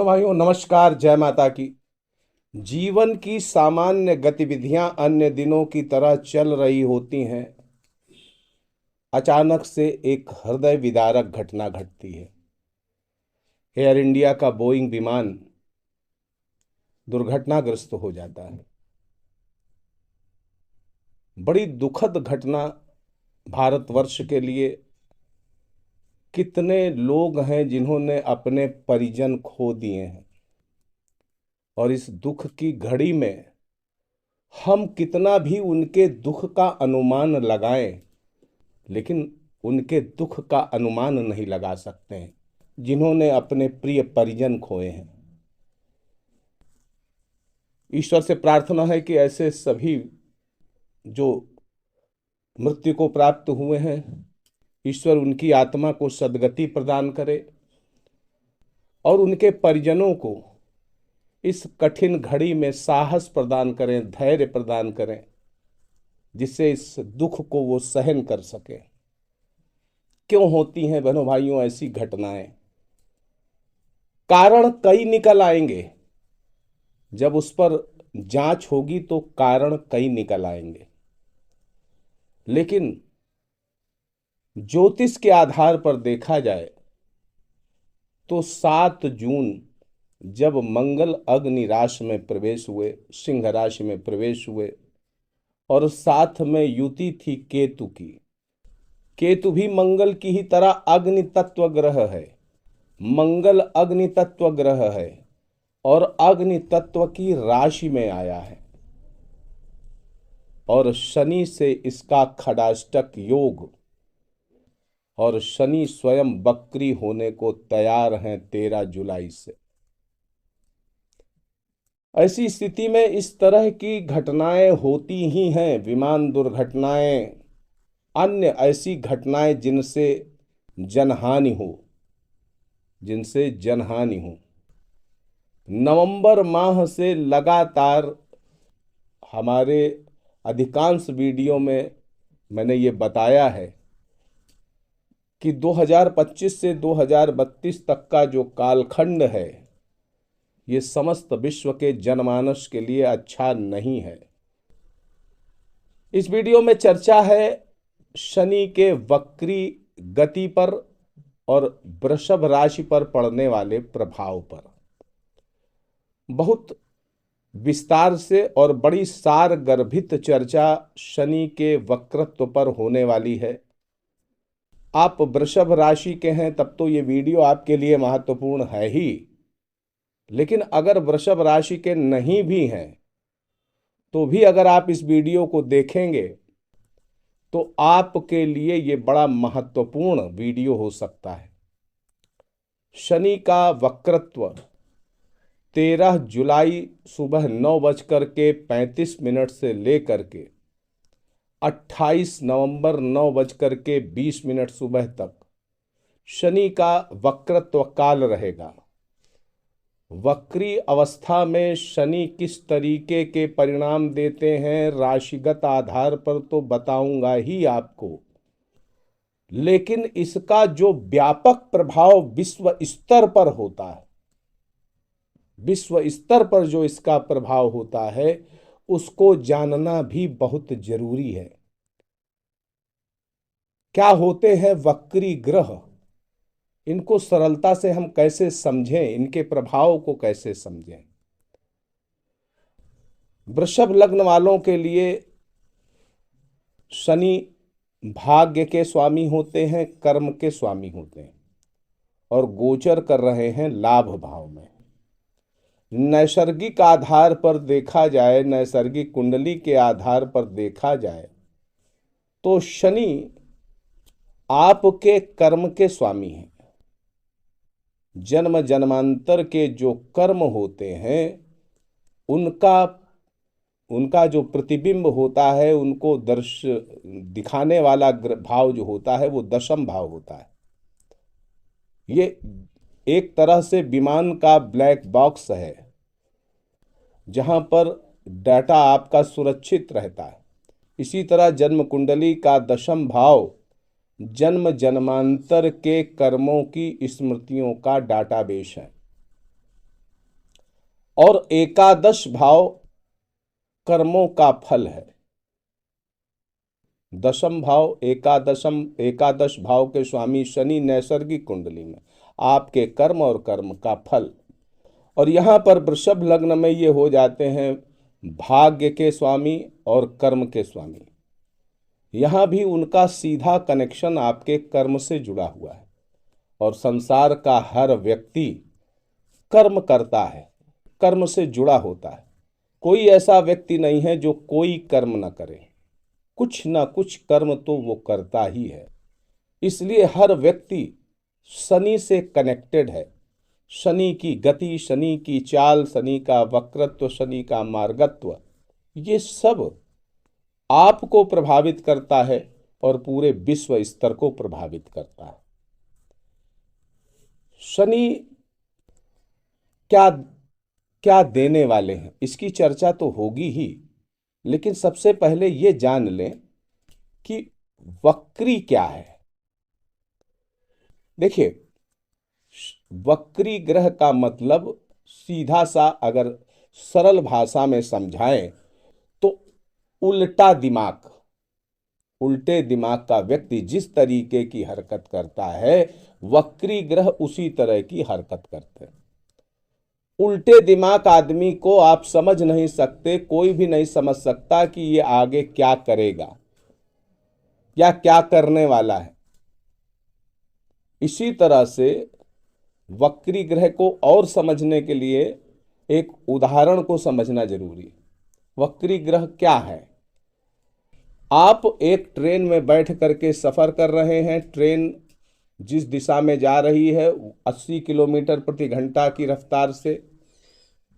बहनों भाइयों नमस्कार, जय माता की। जीवन की सामान्य गतिविधियां अन्य दिनों की तरह चल रही होती हैं। अचानक से एक हृदय विदारक घटना घटती है। एयर इंडिया का बोइंग विमान दुर्घटनाग्रस्त हो जाता है। बड़ी दुखद घटना भारतवर्ष के लिए। कितने लोग हैं जिन्होंने अपने परिजन खो दिए हैं, और इस दुख की घड़ी में हम कितना भी उनके दुख का अनुमान लगाएं, लेकिन उनके दुख का अनुमान नहीं लगा सकते हैं जिन्होंने अपने प्रिय परिजन खोए हैं। ईश्वर से प्रार्थना है कि ऐसे सभी जो मृत्यु को प्राप्त हुए हैं, ईश्वर उनकी आत्मा को सद्गति प्रदान करे और उनके परिजनों को इस कठिन घड़ी में साहस प्रदान करें, धैर्य प्रदान करें, जिससे इस दुख को वो सहन कर सके। क्यों होती हैं बहनों भाइयों ऐसी घटनाएं? कारण कई निकल आएंगे। जब उस पर जांच होगी तो कारण कई निकल आएंगे, लेकिन ज्योतिष के आधार पर देखा जाए तो 7 जून जब मंगल अग्नि राशि में प्रवेश हुए, सिंह राशि में प्रवेश हुए, और साथ में युति थी केतु की। केतु भी मंगल की ही तरह अग्नि तत्व ग्रह है। मंगल अग्नि तत्व ग्रह है और अग्नि तत्व की राशि में आया है, और शनि से इसका खडाष्टक योग, और शनि स्वयं वक्री होने को तैयार हैं 13 जुलाई से। ऐसी स्थिति में इस तरह की घटनाएं होती ही हैं। विमान दुर्घटनाएं, अन्य ऐसी घटनाएं जिनसे जनहानि हो। नवंबर माह से लगातार हमारे अधिकांश वीडियो में मैंने ये बताया है कि 2025 से 2032 तक का जो कालखंड है, ये समस्त विश्व के जनमानस के लिए अच्छा नहीं है। इस वीडियो में चर्चा है शनि के वक्री गति पर और वृषभ राशि पर पड़ने वाले प्रभाव पर। बहुत विस्तार से और बड़ी सारगर्भित चर्चा शनि के वक्रत्व पर होने वाली है। आप वृषभ राशि के हैं तब तो ये वीडियो आपके लिए महत्वपूर्ण है ही, लेकिन अगर वृषभ राशि के नहीं भी हैं तो भी अगर आप इस वीडियो को देखेंगे तो आपके लिए ये बड़ा महत्वपूर्ण वीडियो हो सकता है। शनि का वक्रत्व 13 जुलाई सुबह 9:35 से लेकर के 28 नवंबर 9:20 सुबह तक शनि का वक्रत्व काल रहेगा। वक्री अवस्था में शनि किस तरीके के परिणाम देते हैं राशिगत आधार पर तो बताऊंगा ही आपको, लेकिन इसका जो व्यापक प्रभाव विश्व स्तर पर होता है, विश्व स्तर पर जो इसका प्रभाव होता है, उसको जानना भी बहुत जरूरी है। क्या होते हैं वक्री ग्रह? इनको सरलता से हम कैसे समझें, इनके प्रभाव को कैसे समझें? वृषभ लग्न वालों के लिए शनि भाग्य के स्वामी होते हैं, कर्म के स्वामी होते हैं, और गोचर कर रहे हैं लाभ भाव में। नैसर्गिक आधार पर देखा जाए, नैसर्गिक कुंडली के आधार पर देखा जाए तो शनि आपके कर्म के स्वामी हैं। जन्म जन्मांतर के जो कर्म होते हैं उनका जो प्रतिबिंब होता है, उनको दिखाने वाला भाव जो होता है वो दशम भाव होता है। ये एक तरह से विमान का ब्लैक बॉक्स है जहां पर डाटा आपका सुरक्षित रहता है। इसी तरह जन्म कुंडली का दशम भाव जन्म जन्मांतर के कर्मों की स्मृतियों का डाटाबेस है। और एकादश भाव कर्मों का फल है। दशम भाव एकादश भाव के स्वामी शनि नैसर्गिक कुंडली में आपके कर्म और कर्म का फल। और यहाँ पर वृषभ लग्न में ये हो जाते हैं भाग्य के स्वामी और कर्म के स्वामी। यहाँ भी उनका सीधा कनेक्शन आपके कर्म से जुड़ा हुआ है। और संसार का हर व्यक्ति कर्म करता है, कर्म से जुड़ा होता है। कोई ऐसा व्यक्ति नहीं है जो कोई कर्म न करे, कुछ ना कुछ कर्म तो वो करता ही है। इसलिए हर व्यक्ति शनि से कनेक्टेड है। शनि की गति, शनि की चाल, शनि का वक्रत्व, शनि का मार्गत्व, ये सब आपको प्रभावित करता है और पूरे विश्व स्तर को प्रभावित करता है। शनि क्या क्या देने वाले हैं इसकी चर्चा तो होगी ही, लेकिन सबसे पहले ये जान लें कि वक्री क्या है। देखिए, वक्री ग्रह का मतलब सीधा सा अगर सरल भाषा में समझाएं तो उल्टा दिमाग, उल्टे दिमाग का व्यक्ति जिस तरीके की हरकत करता है वक्री ग्रह उसी तरह की हरकत करते हैं। उल्टे दिमाग आदमी को आप समझ नहीं सकते, कोई भी नहीं समझ सकता कि ये आगे क्या करेगा या क्या करने वाला है। इसी तरह से वक्री ग्रह को और समझने के लिए एक उदाहरण को समझना जरूरी है। वक्री ग्रह क्या है? आप एक ट्रेन में बैठ करके सफर कर रहे हैं, ट्रेन जिस दिशा में जा रही है 80 किलोमीटर प्रति घंटा की रफ्तार से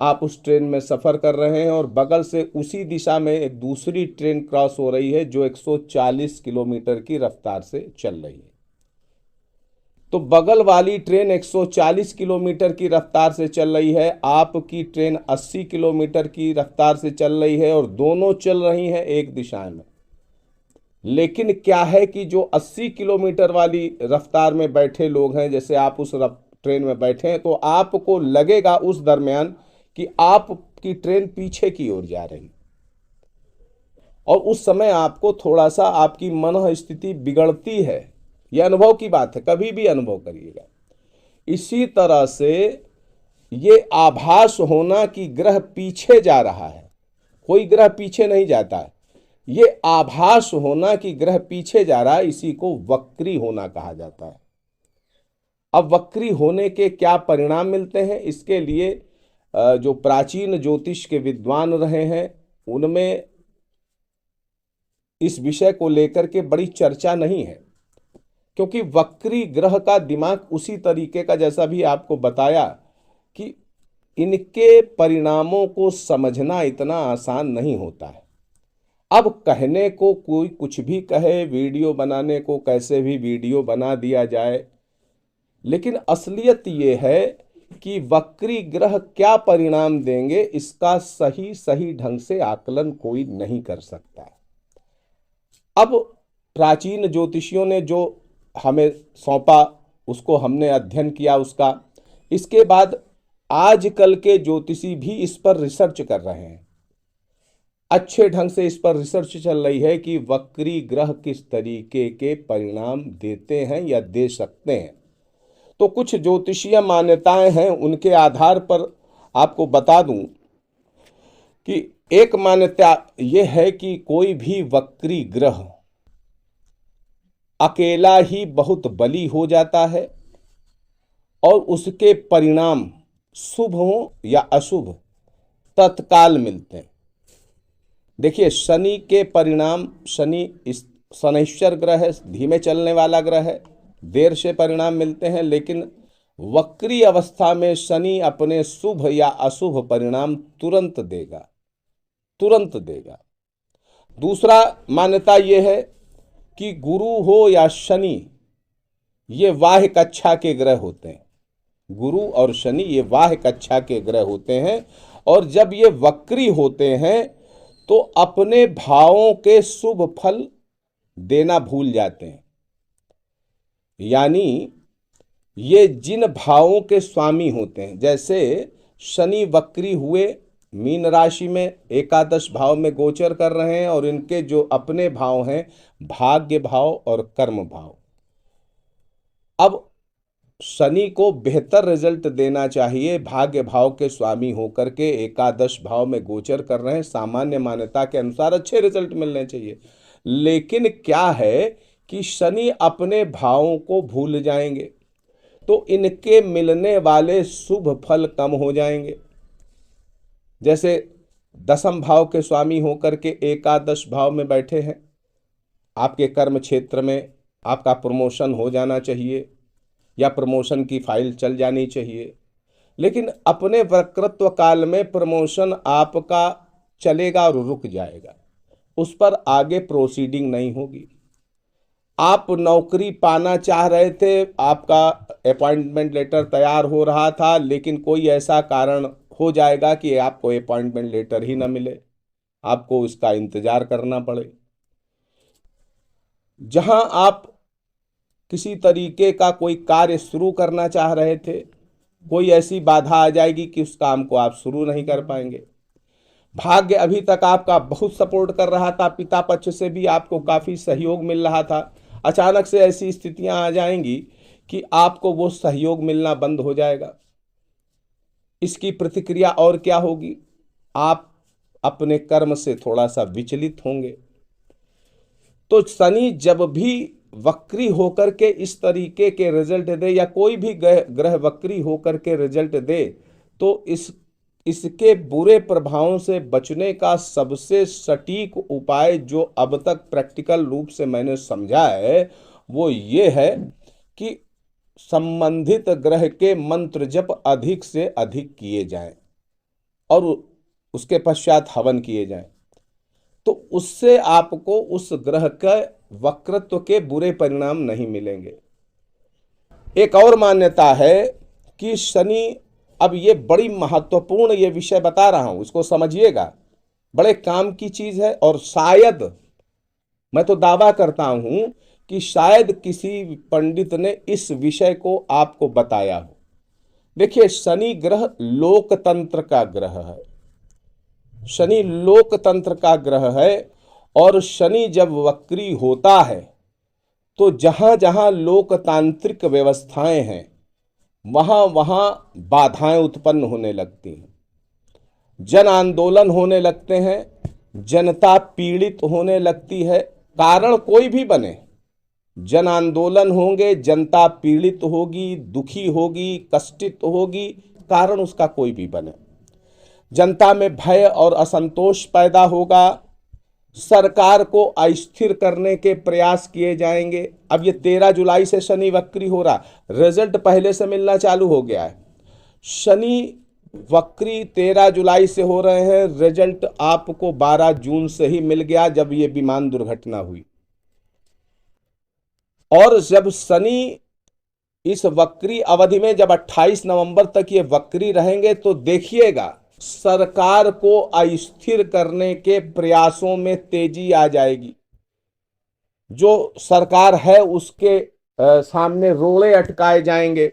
आप उस ट्रेन में सफर कर रहे हैं और बगल से उसी दिशा में एक दूसरी ट्रेन क्रॉस हो रही है जो 140 किलोमीटर की रफ्तार से चल रही है। तो बगल वाली ट्रेन 140 किलोमीटर की रफ्तार से चल रही है, आपकी ट्रेन 80 किलोमीटर की रफ्तार से चल रही है और दोनों चल रही हैं एक दिशा में। लेकिन क्या है कि जो 80 किलोमीटर वाली रफ्तार में बैठे लोग हैं, जैसे आप उस ट्रेन में बैठे हैं, तो आपको लगेगा उस दरमियान कि आपकी ट्रेन पीछे की ओर जा रही, और उस समय आपको थोड़ा सा आपकी मन स्थिति बिगड़ती है। यह अनुभव की बात है, कभी भी अनुभव करिएगा। इसी तरह से ये आभास होना कि ग्रह पीछे जा रहा है, कोई ग्रह पीछे नहीं जाता है, ये आभास होना कि ग्रह पीछे जा रहा है, इसी को वक्री होना कहा जाता है। अब वक्री होने के क्या परिणाम मिलते हैं, इसके लिए जो प्राचीन ज्योतिष के विद्वान रहे हैं उनमें इस विषय को लेकर के बड़ी चर्चा नहीं है, क्योंकि वक्री ग्रह का दिमाग उसी तरीके का, जैसा भी आपको बताया, कि इनके परिणामों को समझना इतना आसान नहीं होता है। अब कहने को कोई कुछ भी कहे, वीडियो बनाने को कैसे भी वीडियो बना दिया जाए, लेकिन असलियत ये है कि वक्री ग्रह क्या परिणाम देंगे इसका सही ढंग से आकलन कोई नहीं कर सकता। अब प्राचीन ज्योतिषियों ने जो हमें सौंपा उसको हमने अध्ययन किया उसका, इसके बाद आजकल के ज्योतिषी भी इस पर रिसर्च कर रहे हैं, अच्छे ढंग से इस पर रिसर्च चल रही है कि वक्री ग्रह किस तरीके के परिणाम देते हैं या दे सकते हैं। तो कुछ ज्योतिषीय मान्यताएं हैं, उनके आधार पर आपको बता दूं कि एक मान्यता यह है कि कोई भी वक्री ग्रह अकेला ही बहुत बली हो जाता है और उसके परिणाम शुभ हो या अशुभ तत्काल मिलते हैं। देखिए, शनि के परिणाम, शनैश्चर ग्रह है, धीमे चलने वाला ग्रह है, देर से परिणाम मिलते हैं, लेकिन वक्री अवस्था में शनि अपने शुभ या अशुभ परिणाम तुरंत देगा, तुरंत देगा। दूसरा मान्यता यह है कि गुरु हो या शनि, ये वाह्य कक्षा के ग्रह होते हैं। गुरु और शनि ये वाह्य कक्षा के ग्रह होते हैं, और जब ये वक्री होते हैं तो अपने भावों के शुभ फल देना भूल जाते हैं। यानी ये जिन भावों के स्वामी होते हैं, जैसे शनि वक्री हुए मीन राशि में एकादश भाव में गोचर कर रहे हैं और इनके जो अपने भाव हैं भाग्य भाव और कर्म भाव। अब शनि को बेहतर रिजल्ट देना चाहिए, भाग्य भाव के स्वामी होकर के एकादश भाव में गोचर कर रहे हैं, सामान्य मान्यता के अनुसार अच्छे रिजल्ट मिलने चाहिए। लेकिन क्या है कि शनि अपने भावों को भूल जाएंगे तो इनके मिलने वाले शुभ फल कम हो जाएंगे। जैसे दसम भाव के स्वामी होकर के एकादश भाव में बैठे हैं, आपके कर्म क्षेत्र में आपका प्रमोशन हो जाना चाहिए या प्रमोशन की फाइल चल जानी चाहिए, लेकिन अपने वक्रत्व काल में प्रमोशन आपका चलेगा और रुक जाएगा, उस पर आगे प्रोसीडिंग नहीं होगी। आप नौकरी पाना चाह रहे थे, आपका अपॉइंटमेंट लेटर तैयार हो रहा था, लेकिन कोई ऐसा कारण हो जाएगा कि आपको अपॉइंटमेंट लेटर ही ना मिले, आपको उसका इंतजार करना पड़े। जहां आप किसी तरीके का कोई कार्य शुरू करना चाह रहे थे, कोई ऐसी बाधा आ जाएगी कि उस काम को आप शुरू नहीं कर पाएंगे। भाग्य अभी तक आपका बहुत सपोर्ट कर रहा था, पिता पक्ष से भी आपको काफ़ी सहयोग मिल रहा था, अचानक से ऐसी स्थितियां आ जाएंगी कि आपको वो सहयोग मिलना बंद हो जाएगा। इसकी प्रतिक्रिया और क्या होगी, आप अपने कर्म से थोड़ा सा विचलित होंगे। तो शनि जब भी वक्री होकर के इस तरीके के रिजल्ट दे या कोई भी ग्रह वक्री होकर के रिजल्ट दे, तो इसके बुरे प्रभावों से बचने का सबसे सटीक उपाय जो अब तक प्रैक्टिकल रूप से मैंने समझा है वो ये है कि संबंधित ग्रह के मंत्र जप अधिक से अधिक किए जाएं और उसके पश्चात हवन किए जाएं, तो उससे आपको उस ग्रह का वक्रत्व के बुरे परिणाम नहीं मिलेंगे। एक और मान्यता है कि शनि, अब ये बड़ी महत्वपूर्ण ये विषय बता रहा हूं, इसको समझिएगा, बड़े काम की चीज है और शायद मैं तो दावा करता हूं कि शायद किसी पंडित ने इस विषय को आपको बताया हो। देखिए, शनि ग्रह लोकतंत्र का ग्रह है, शनि लोकतंत्र का ग्रह है और शनि जब वक्री होता है तो जहां जहां लोकतांत्रिक व्यवस्थाएं हैं वहां वहां बाधाएं उत्पन्न होने लगती हैं, जन आंदोलन होने लगते हैं, जनता पीड़ित होने लगती है। कारण कोई भी बने, जन आंदोलन होंगे, जनता पीड़ित होगी, दुखी होगी, कष्टित होगी, कारण उसका कोई भी बने, जनता में भय और असंतोष पैदा होगा, सरकार को अस्थिर करने के प्रयास किए जाएंगे। अब ये 13 जुलाई से शनि वक्री हो रहा, रिजल्ट पहले से मिलना चालू हो गया है। शनि वक्री 13 जुलाई से हो रहे हैं, रिजल्ट आपको 12 जून से ही मिल गया जब ये विमान दुर्घटना हुई। और जब शनि इस वक्री अवधि में जब 28 नवंबर तक ये वक्री रहेंगे तो देखिएगा सरकार को अस्थिर करने के प्रयासों में तेजी आ जाएगी। जो सरकार है उसके सामने रोड़े अटकाए जाएंगे।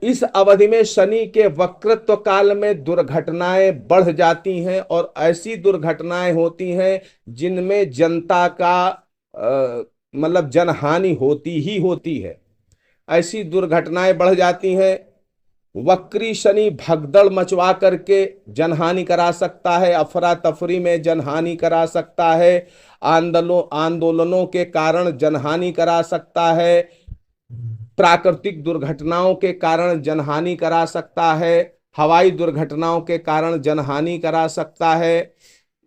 इस अवधि में शनि के वक्रत्व काल में दुर्घटनाएं बढ़ जाती हैं और ऐसी दुर्घटनाएं होती हैं जिनमें जनता का मतलब जनहानि होती ही होती है। ऐसी दुर्घटनाएं बढ़ जाती हैं। वक्री शनि भगदड़ मचवा करके जनहानि करा सकता है, अफरा तफरी में जनहानि करा सकता है, आंदोलनों के कारण जनहानि करा सकता है, प्राकृतिक दुर्घटनाओं के कारण जनहानि करा सकता है, हवाई दुर्घटनाओं के कारण जनहानि करा सकता है।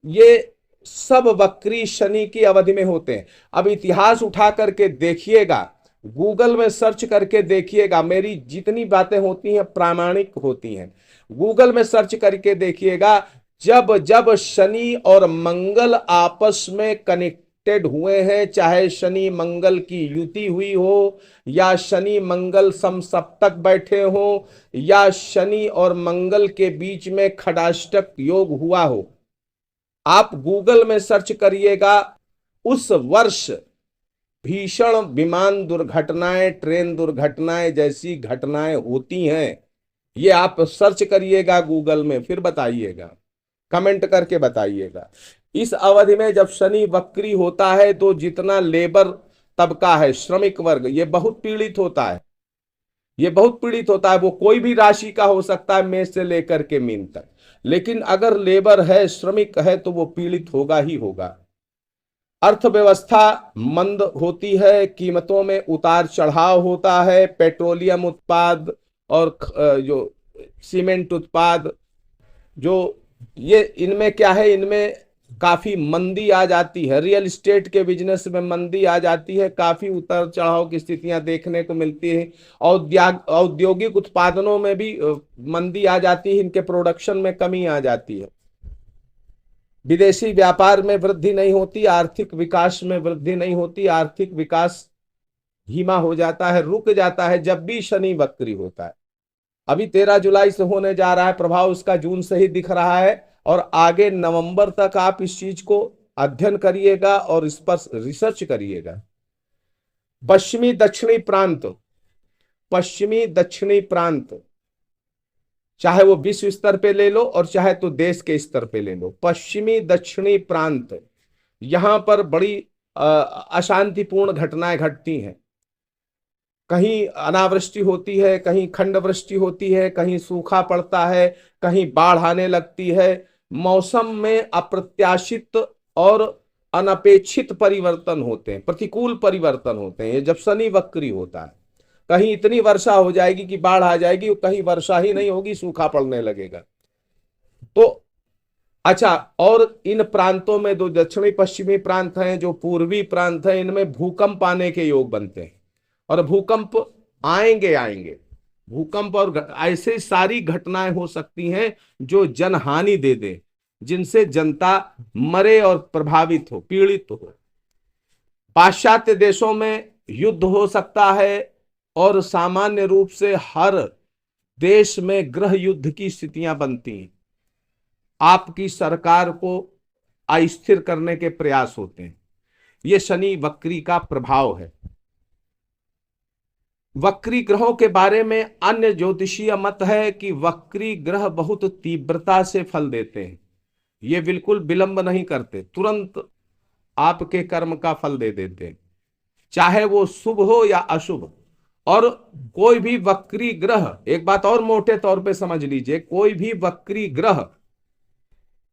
ये सब वक्री शनि की अवधि में होते हैं। अब इतिहास उठा करके देखिएगा, गूगल में सर्च करके देखिएगा, मेरी जितनी बातें होती हैं प्रामाणिक होती हैं। गूगल में सर्च करके देखिएगा, जब जब शनि और मंगल आपस में कनेक्टेड हुए हैं, चाहे शनि मंगल की युति हुई हो या शनि मंगल समसप्तक बैठे हो या शनि और मंगल के बीच में खडाष्टक योग हुआ हो, आप गूगल में सर्च करिएगा, उस वर्ष भीषण विमान दुर्घटनाएं, ट्रेन दुर्घटनाएं जैसी घटनाएं होती हैं ये आप सर्च करिएगा गूगल में, फिर बताइएगा, कमेंट करके बताइएगा। इस अवधि में जब शनि वक्री होता है तो जितना लेबर तबका है, श्रमिक वर्ग, ये बहुत पीड़ित होता है। ये बहुत पीड़ित होता है। वो कोई भी राशि का हो सकता है, मेष से लेकर के मीन तक, लेकिन अगर लेबर है, श्रमिक है, तो वो पीड़ित होगा ही होगा। अर्थव्यवस्था मंद होती है, कीमतों में उतार चढ़ाव होता है। पेट्रोलियम उत्पाद और जो सीमेंट उत्पाद, जो ये इनमें क्या है, इनमें काफी मंदी आ जाती है। रियल एस्टेट के बिजनेस में मंदी आ जाती है, काफी उतार चढ़ाव की स्थितियां देखने को मिलती है। औद्योगिक उत्पादनों में भी मंदी आ जाती है, इनके प्रोडक्शन में कमी आ जाती है। विदेशी व्यापार में वृद्धि नहीं होती, आर्थिक विकास में वृद्धि नहीं होती, आर्थिक विकास धीमा हो जाता है, रुक जाता है जब भी शनि वक्री होता है। अभी 13 जुलाई से होने जा रहा है, प्रभाव उसका जून से ही दिख रहा है, और आगे नवंबर तक आप इस चीज को अध्ययन करिएगा और इस पर रिसर्च करिएगा। पश्चिमी दक्षिणी प्रांत, पश्चिमी दक्षिणी प्रांत, चाहे वो विश्व स्तर पे ले लो और चाहे तो देश के स्तर पे ले लो, पश्चिमी दक्षिणी प्रांत, यहां पर बड़ी अशांतिपूर्ण घटनाएं घटती हैं। कहीं अनावृष्टि होती है, कहीं खंड वृष्टि होती है, कहीं सूखा पड़ता है, कहीं बाढ़ आने लगती है। मौसम में अप्रत्याशित और अनपेक्षित परिवर्तन होते हैं, प्रतिकूल परिवर्तन होते हैं जब शनि वक्री होता है। कहीं इतनी वर्षा हो जाएगी कि बाढ़ आ जाएगी, कहीं वर्षा ही नहीं होगी, सूखा पड़ने लगेगा। तो अच्छा, और इन प्रांतों में जो दक्षिणी पश्चिमी प्रांत हैं, जो पूर्वी प्रांत हैं, इनमें भूकंप आने के योग बनते हैं, और भूकंप आएंगे आएंगे। भूकंप और ऐसे सारी घटनाएं हो सकती हैं जो जनहानि दे दे, जिनसे जनता मरे और प्रभावित हो, पीड़ित हो। पाश्चात्य देशों में युद्ध हो सकता है, और सामान्य रूप से हर देश में गृह युद्ध की स्थितियां बनती हैं। आपकी सरकार को अस्थिर करने के प्रयास होते हैं। यह शनि वक्री का प्रभाव है। वक्री ग्रहों के बारे में अन्य ज्योतिषीय मत है कि वक्री ग्रह बहुत तीव्रता से फल देते हैं। ये बिल्कुल विलंब नहीं करते, तुरंत आपके कर्म का फल दे देते हैं, चाहे वो शुभ हो या अशुभ। और कोई भी वक्री ग्रह, एक बात और मोटे तौर पे समझ लीजिए, कोई भी वक्री ग्रह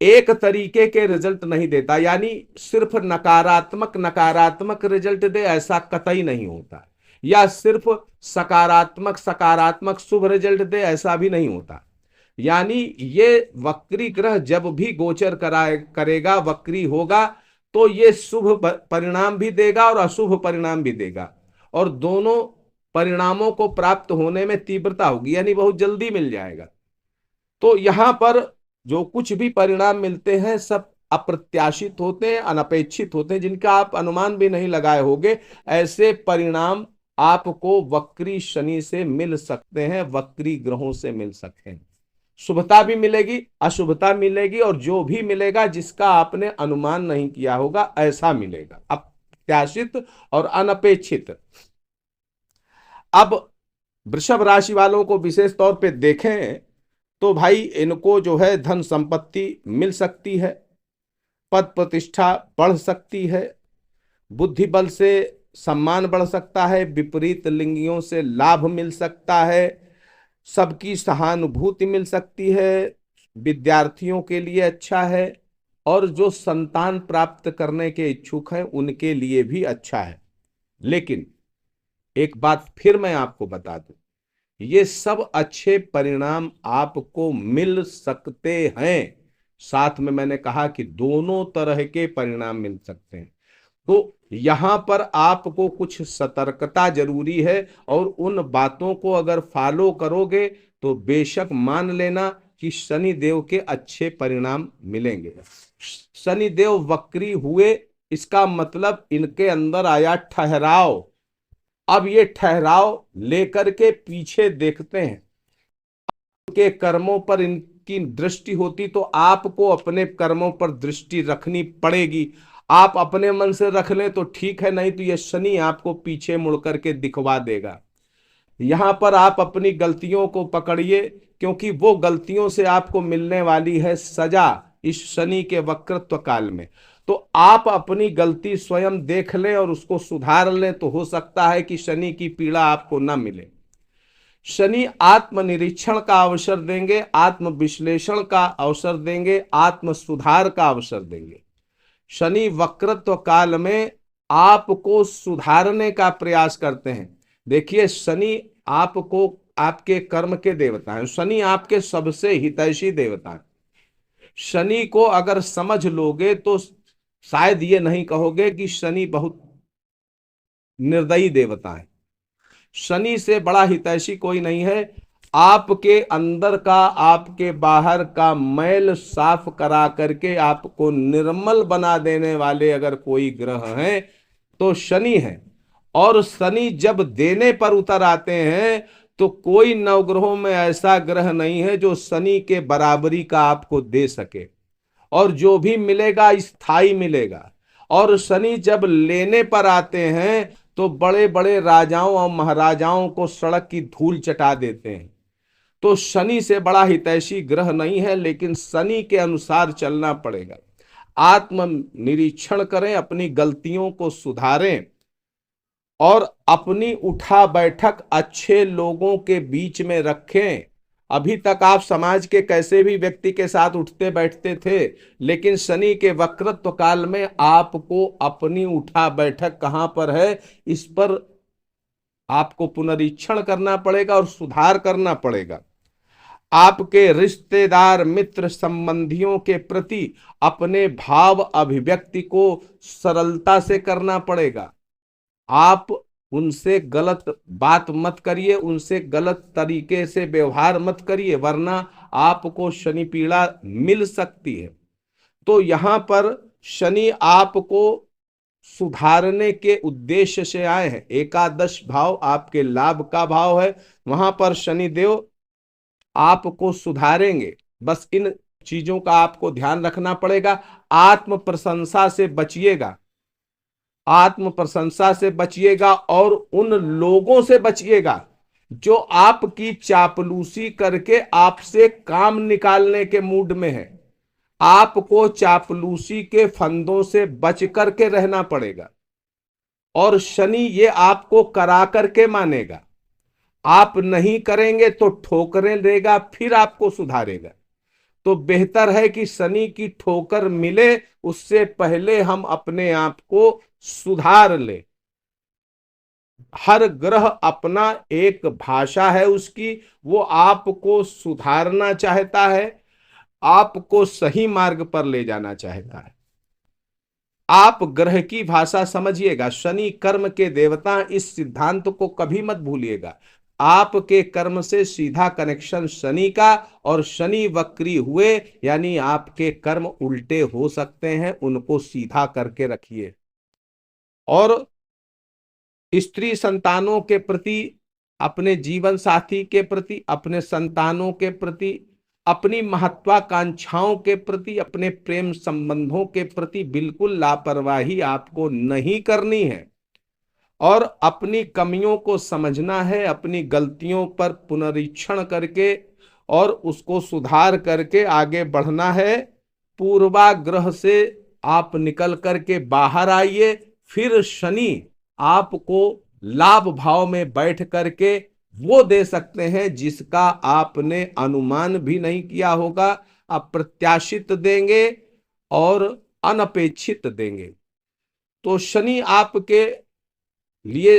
एक तरीके के रिजल्ट नहीं देता, यानी सिर्फ नकारात्मक नकारात्मक रिजल्ट दे, ऐसा कतई नहीं होता। या सिर्फ सकारात्मक सकारात्मक शुभ रिजल्ट दे, ऐसा भी नहीं होता। यानी ये वक्री ग्रह जब भी गोचर करेगा, वक्री होगा, तो ये शुभ परिणाम भी देगा और अशुभ परिणाम भी देगा, और दोनों परिणामों को प्राप्त होने में तीव्रता होगी, यानी बहुत जल्दी मिल जाएगा। तो यहां पर जो कुछ भी परिणाम मिलते हैं सब अप्रत्याशित होते हैं, अनपेक्षित होते हैं, जिनका आप अनुमान भी नहीं लगाए होंगे। ऐसे परिणाम आपको वक्री शनि से मिल सकते हैं, वक्री ग्रहों से मिल सकते हैं। शुभता भी मिलेगी, अशुभता मिलेगी, और जो भी मिलेगा जिसका आपने अनुमान नहीं किया होगा, ऐसा मिलेगा, अप्रत्याशित और अनपेक्षित। अब वृषभ राशि वालों को विशेष तौर पे देखें तो भाई, इनको जो है धन संपत्ति मिल सकती है, पद प्रतिष्ठा बढ़ सकती है, बुद्धि बल से सम्मान बढ़ सकता है, विपरीत लिंगियों से लाभ मिल सकता है, सबकी सहानुभूति मिल सकती है, विद्यार्थियों के लिए अच्छा है, और जो संतान प्राप्त करने के इच्छुक हैं उनके लिए भी अच्छा है। लेकिन एक बात फिर मैं आपको बता दूं, ये सब अच्छे परिणाम आपको मिल सकते हैं, साथ में मैंने कहा कि दोनों तरह के परिणाम मिल सकते हैं। तो यहां पर आपको कुछ सतर्कता जरूरी है, और उन बातों को अगर फॉलो करोगे तो बेशक मान लेना कि शनि देव के अच्छे परिणाम मिलेंगे। शनि देव वक्री हुए, इसका मतलब इनके अंदर आया ठहराव। अब ये ठहराव लेकर के पीछे देखते हैं, उनके कर्मों पर इनकी दृष्टि होती तो आपको अपने कर्मों पर दृष्टि रखनी पड़ेगी। आप अपने मन से रख लें तो ठीक है, नहीं तो ये शनि आपको पीछे मुड़ करके दिखवा देगा। यहां पर आप अपनी गलतियों को पकड़िए क्योंकि वो गलतियों से आपको मिलने वाली है सजा इस शनि के वक्रत्व काल में। तो आप अपनी गलती स्वयं देख लें और उसको सुधार लें, तो हो सकता है कि शनि की पीड़ा आपको न मिले। शनि आत्मनिरीक्षण का अवसर देंगे, आत्म विश्लेषण का अवसर देंगे, आत्म सुधार का अवसर देंगे। शनि वक्रत्व काल में आपको सुधारने का प्रयास करते हैं। देखिए, शनि आपको आपके कर्म के देवता हैं, शनि आपके सबसे हितैषी देवता हैं। शनि को अगर समझ लोगे तो शायद ये नहीं कहोगे कि शनि बहुत निर्दयी देवता है। शनि से बड़ा हितैषी कोई नहीं है। आपके अंदर का, आपके बाहर का मैल साफ करा करके आपको निर्मल बना देने वाले अगर कोई ग्रह हैं तो शनि है। और शनि जब देने पर उतर आते हैं तो कोई नवग्रहों में ऐसा ग्रह नहीं है जो शनि के बराबरी का आपको दे सके। और जो भी मिलेगा स्थायी मिलेगा। और शनि जब लेने पर आते हैं तो बड़े बड़े राजाओं और महाराजाओं को सड़क की धूल चटा देते हैं। तो शनि से बड़ा हितैषी ग्रह नहीं है, लेकिन शनि के अनुसार चलना पड़ेगा। आत्म निरीक्षण करें, अपनी गलतियों को सुधारें और अपनी उठा बैठक अच्छे लोगों के बीच में रखें। अभी तक आप समाज के कैसे भी व्यक्ति के साथ उठते बैठते थे, लेकिन शनि के वक्रत्व काल में आपको अपनी उठा बैठक कहां पर है, इस पर आपको पुनरीक्षण करना पड़ेगा और सुधार करना पड़ेगा। आपके रिश्तेदार, मित्र, संबंधियों के प्रति अपने भाव अभिव्यक्ति को सरलता से करना पड़ेगा। आप उनसे गलत बात मत करिए, उनसे गलत तरीके से व्यवहार मत करिए, वरना आपको शनि पीड़ा मिल सकती है। तो यहां पर शनि आपको सुधारने के उद्देश्य से आए हैं। एकादश भाव आपके लाभ का भाव है, वहां पर शनि देव आपको सुधारेंगे। बस इन चीजों का आपको ध्यान रखना पड़ेगा। आत्म प्रशंसा से बचिएगा, आत्म प्रशंसा से बचिएगा और उन लोगों से बचिएगा जो आपकी चापलूसी करके आपसे काम निकालने के मूड में है। आपको चापलूसी के फंदों से बच करके रहना पड़ेगा और शनि ये आपको करा करके मानेगा। आप नहीं करेंगे तो ठोकरें देगा, फिर आपको सुधारेगा। तो बेहतर है कि शनि की ठोकर मिले उससे पहले हम अपने आप को सुधार ले। हर ग्रह अपना एक भाषा है उसकी, वो आपको सुधारना चाहता है, आपको सही मार्ग पर ले जाना चाहता है। आप ग्रह की भाषा समझिएगा। शनि कर्म के देवता, इस सिद्धांत को कभी मत भूलिएगा। आपके कर्म से सीधा कनेक्शन शनि का, और शनि वक्री हुए यानी आपके कर्म उल्टे हो सकते हैं, उनको सीधा करके रखिए। और स्त्री संतानों के प्रति, अपने जीवन साथी के प्रति, अपने संतानों के प्रति, अपनी महत्वाकांक्षाओं के प्रति, अपने प्रेम संबंधों के प्रति बिल्कुल लापरवाही आपको नहीं करनी है और अपनी कमियों को समझना है, अपनी गलतियों पर पुनरीक्षण करके और उसको सुधार करके आगे बढ़ना है। पूर्वाग्रह से आप निकल करके बाहर आइए, फिर शनि आपको लाभ भाव में बैठ करके वो दे सकते हैं जिसका आपने अनुमान भी नहीं किया होगा। अप्रत्याशित देंगे और अनपेक्षित देंगे। तो शनि आपके लिए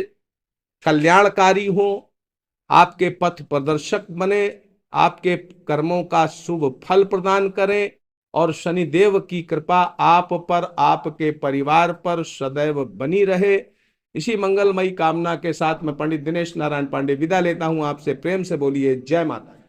कल्याणकारी हो, आपके पथ प्रदर्शक बने, आपके कर्मों का शुभ फल प्रदान करें और शनिदेव की कृपा आप पर, आपके परिवार पर सदैव बनी रहे। इसी मंगलमयी कामना के साथ मैं पंडित दिनेश नारायण पांडे विदा लेता हूं आपसे। प्रेम से बोलिए जय माता।